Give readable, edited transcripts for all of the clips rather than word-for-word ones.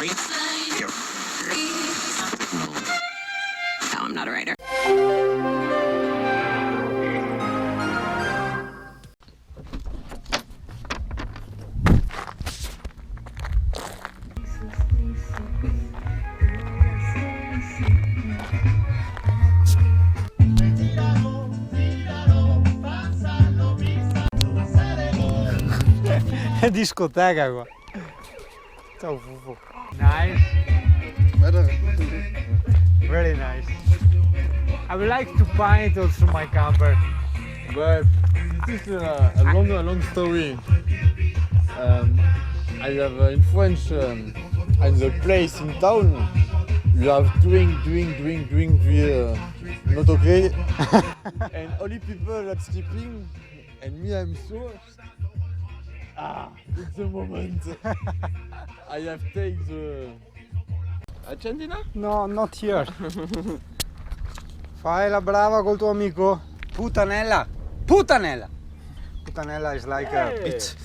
No, I'm not a writer. È discoteca qua. Ciao Fufu. Nice. Very nice. I would like to paint also my camper. But this is a long story. I have in French and the place in town you have drink the not okay and only people that sleeping and me I'm so it's the moment. I have take the Argentina? No, not here. Fai la brava col tuo amico. Putanella. Putanella. Putanella is like a bitch.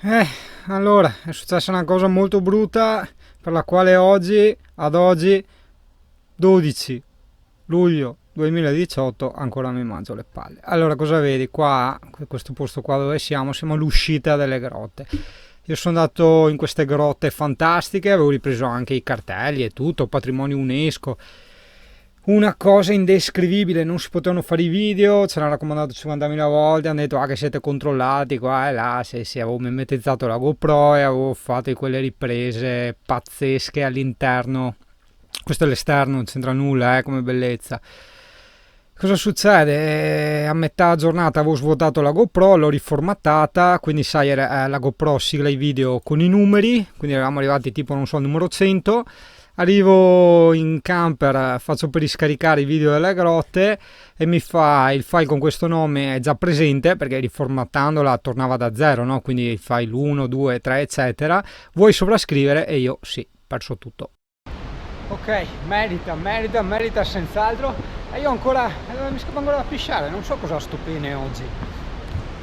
Yeah. Allora, è successa una cosa molto brutta per la quale ad oggi 12 luglio 2018 ancora mi mangio le palle. Allora, cosa vedi qua, questo posto qua dove siamo all'uscita delle grotte. Io sono andato in queste grotte fantastiche, avevo ripreso anche i cartelli e tutto, patrimonio UNESCO, una cosa indescrivibile, non si potevano fare i video, ce l'hanno raccomandato 50.000 volte, hanno detto che siete controllati qua e là, sì, avevo mimetizzato la GoPro e avevo fatto quelle riprese pazzesche all'interno. Questo è l'esterno, non c'entra nulla come bellezza. Cosa succede? A metà giornata avevo svuotato la GoPro, l'ho riformattata, quindi sai, la GoPro sigla i video con i numeri, quindi eravamo arrivati tipo, non so, al numero 100. Arrivo in camper, faccio per riscaricare i video delle grotte e mi fa il file con questo nome è già presente perché riformattandola tornava da zero, no? Quindi il file 1, 2, 3 eccetera. Vuoi sovrascrivere? E io sì, perso tutto. Ok, merita senz'altro. E io ancora mi scappa ancora da pisciare, non so cosa stupine oggi.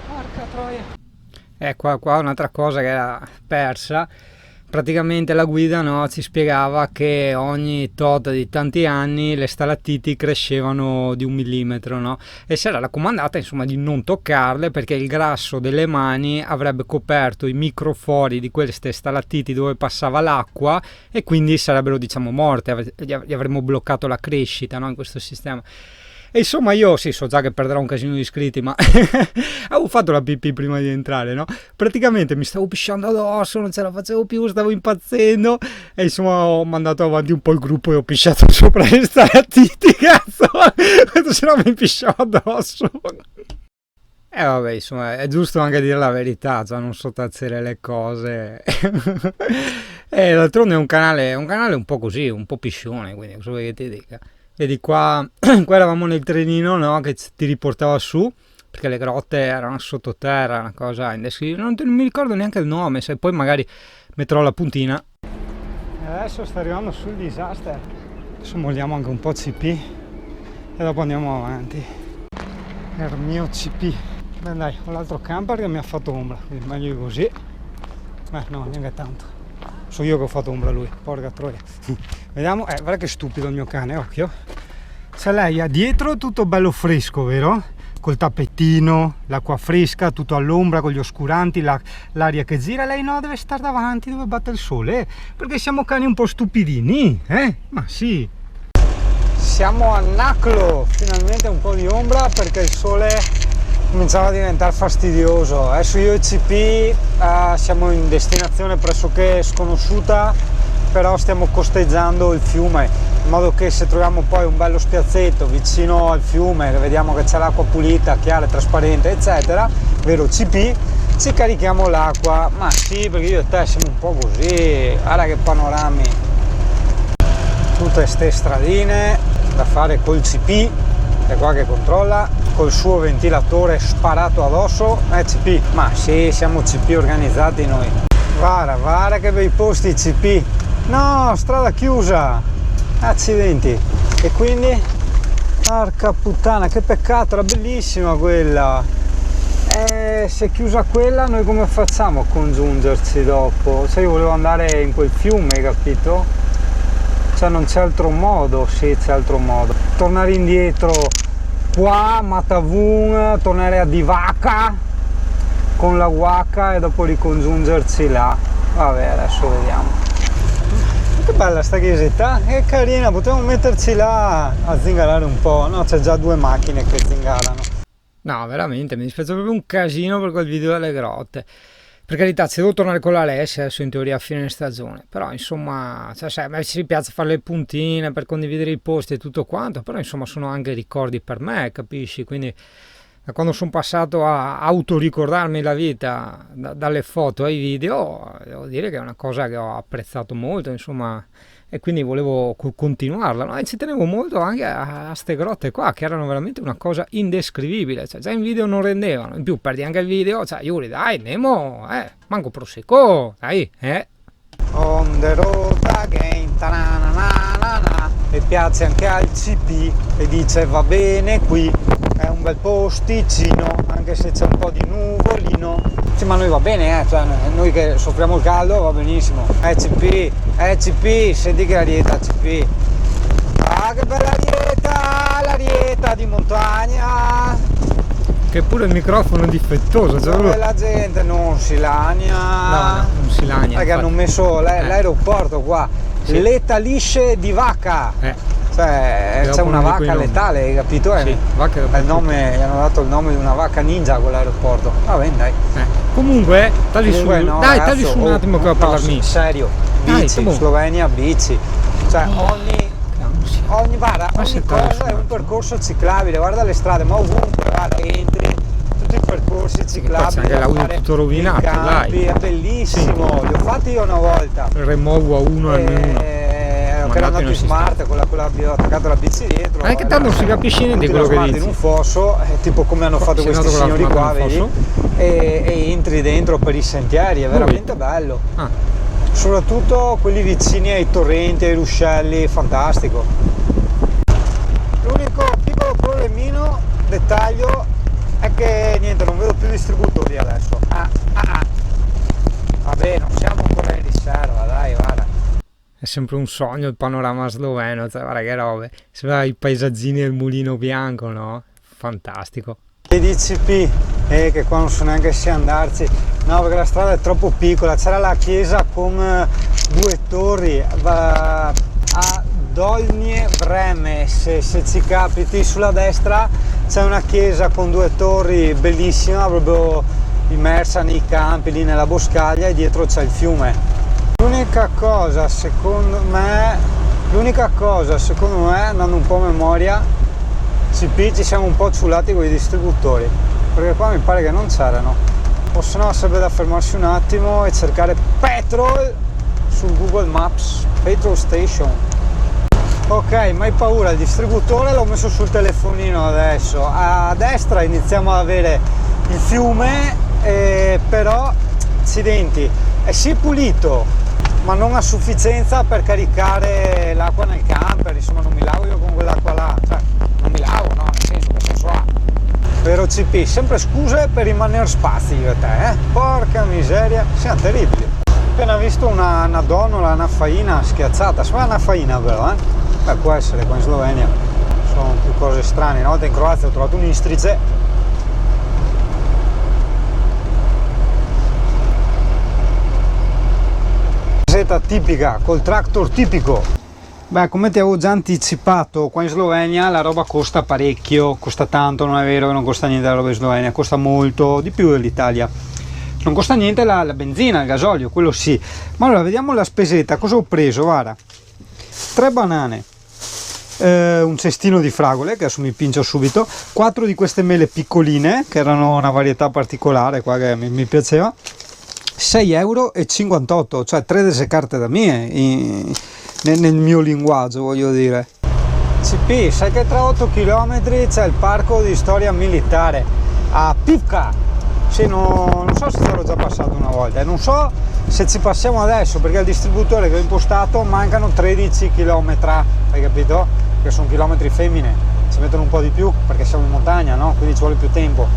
Porca troia. Qua un'altra cosa che era persa. Praticamente la guida, no, ci spiegava che ogni tot di tanti anni le stalattiti crescevano di 1 millimetro, no? E si era raccomandata insomma di non toccarle perché il grasso delle mani avrebbe coperto i microfori di queste stalattiti dove passava l'acqua e quindi sarebbero, diciamo, morte, gli avremmo bloccato la crescita, no, in questo sistema. E insomma io sì, so già che perderò un casino di iscritti, ma avevo fatto la pipì prima di entrare, no? Praticamente mi stavo pisciando addosso, non ce la facevo più, stavo impazzendo e insomma ho mandato avanti un po' il gruppo e ho pisciato sopra le stalattiti, cazzo! Se no mi pisciavo addosso. E vabbè, insomma, è giusto anche dire la verità, cioè non sottazzere le cose. E d'altronde è un canale un po' così, un po' piscione, quindi cosa vuoi che ti dica? Vedi qua eravamo nel trenino, no, che ti riportava su perché le grotte erano sottoterra, una cosa indescrivibile, non mi ricordo neanche il nome, se poi magari metterò la puntina. E adesso sta arrivando sul disaster, adesso molliamo anche un po' CP e dopo andiamo avanti. Il mio CP. Beh dai, ho l'altro camper che mi ha fatto ombra, quindi meglio così. No, neanche tanto. So io che ho fatto ombra a lui, porca troia. Vediamo, guarda che stupido il mio cane, occhio. C'è lei ha dietro tutto bello fresco, vero? Col tappetino, l'acqua fresca, tutto all'ombra, con gli oscuranti, l'aria che gira. Lei no, deve stare davanti dove batte il sole, perché siamo cani un po' stupidini, Ma sì. Siamo a Naclo, finalmente un po' di ombra perché il sole cominciava a diventare fastidioso. Adesso io e CP siamo in destinazione pressoché sconosciuta, però stiamo costeggiando il fiume, in modo che se troviamo poi un bello spiazzetto vicino al fiume, che vediamo che c'è l'acqua pulita, chiara, trasparente, eccetera, vero CP, ci carichiamo l'acqua. Ma sì, perché io e te siamo un po' così, guarda che panorami, tutte ste stradine da fare col CP, è qua che controlla, col suo ventilatore sparato addosso. CP, ma sì, siamo CP organizzati noi. Guarda che bei posti CP. No, strada chiusa, accidenti. E quindi, porca puttana, che peccato, era bellissima quella. se è chiusa quella, noi come facciamo a congiungerci dopo? Cioè io volevo andare in quel fiume, capito? Cioè non c'è altro modo. Sì, c'è altro modo. Tornare indietro qua, Matavun, tornare a Divaka con la Waka e dopo ricongiungerci là. Vabbè, adesso vediamo. Che bella sta chiesetta, è carina, potremmo metterci là a zingarare un po'. No, c'è già 2 macchine che zingarano. No, veramente, mi dispiace proprio un casino per quel video delle grotte. Per carità, ci devo tornare con la Alessia adesso in teoria a fine stagione, però insomma, cioè, a me ci piace fare le puntine per condividere i posti e tutto quanto, però insomma sono anche ricordi per me, capisci? Quindi da quando sono passato a autoricordarmi la vita dalle foto ai video, devo dire che è una cosa che ho apprezzato molto, insomma, e quindi volevo continuarla, no? E ci tenevo molto anche a ste grotte qua, che erano veramente una cosa indescrivibile, cioè già in video non rendevano, in più perdi anche il video, cioè Yuri dai, Nemo, manco prosecco, dai, On the road again, ta-na-na-na-na. E piace anche al CP e dice va bene qui, è un bel posticino, anche se c'è un po' di nuvolino. Sì, ma noi va bene, cioè, noi che soffriamo il caldo va benissimo. CP, senti che arieta CP. Ah, che bella l'arieta di montagna. Che pure il microfono è difettoso. Dove la gente non si lagna. No, non si lagna. Perché hanno messo l'aeroporto qua. Sì. Letalisce di Vacca. Cioè c'è una vacca letale, capito? Sì, il nome, gli hanno dato il nome di una vacca ninja a quell'aeroporto. Va bene, dai. Comunque, tagli su, no, dai, ragazzo, tagli su un attimo che va a parlarmi. Serio, bici, Slovenia, bici. Cioè ogni guarda, ogni cosa è un percorso ciclabile, guarda le strade, ma ovunque, guarda, entri, tutti i percorsi ciclabili. C'è anche l'auto tutto rovinato, dai. È bellissimo, sì. Li ho fatti io una volta. Removo a uno almeno. Che era andato in smart con la ho attaccato la bici dietro. Che tanto non si capisce niente di quello che dici. In un fosso, tipo come hanno fatto questi signori qua, vedi? E entri dentro per i sentieri, è veramente bello. Soprattutto quelli vicini ai torrenti, ai ruscelli, fantastico. L'unico piccolo problemino, dettaglio, è che niente, non vedo più distributori adesso. Vabbè, non siamo ancora in riserva, dai, guarda. È sempre un sogno il panorama sloveno, cioè, guarda che robe. Si vede i paesaggini del mulino bianco, no? Fantastico. E di CP, che qua non so neanche se andarci, no, perché la strada è troppo piccola. C'era la chiesa con 2 torri a Dolnie Vreme, se ci capiti, sulla destra c'è una chiesa con 2 torri bellissima, proprio immersa nei campi, lì nella boscaglia, e dietro c'è il fiume. L'unica cosa secondo me, andando un po' a memoria, CP ci siamo un po' ciulati con i distributori, perché qua mi pare che non c'erano, o se no sarebbe da fermarsi un attimo e cercare petrol su Google Maps, petrol station. Ok, mai paura, il distributore l'ho messo sul telefonino adesso, a destra iniziamo ad avere il fiume, però accidenti, è sì pulito, ma non a sufficienza per caricare l'acqua nel camper, insomma non mi lavo io con quell'acqua là, cioè non mi lavo, no, nel senso che senso ha. Vero CP, sempre scuse per rimanere spazi io e te, porca miseria, siamo terribili. Appena visto una donnola, una faina schiacciata, sembra una faina però, Beh, può essere, qua in Slovenia sono più cose strane. Una volta in Croazia ho trovato un'istrice. Tipica col tractor tipico. Beh, come ti avevo già anticipato, qua in Slovenia la roba costa parecchio, costa tanto, non è vero che non costa niente la roba in Slovenia, costa molto di più dell'Italia. Non costa niente la benzina, il gasolio, quello sì. Ma allora vediamo la spesetta, cosa ho preso? Guarda, 3 banane, un cestino di fragole che adesso mi pincio subito, 4 di queste mele piccoline che erano una varietà particolare qua che mi piaceva, 6,58 €, cioè 13 carte da mie nel mio linguaggio, voglio dire. CP, sai che tra 8 km c'è il parco di storia militare a Pivka. Sì, non so se c'ero già passato una volta e non so se ci passiamo adesso, perché il distributore che ho impostato mancano 13 km, hai capito? Che sono chilometri femmine, ci mettono un po' di più perché siamo in montagna, no? Quindi ci vuole più tempo.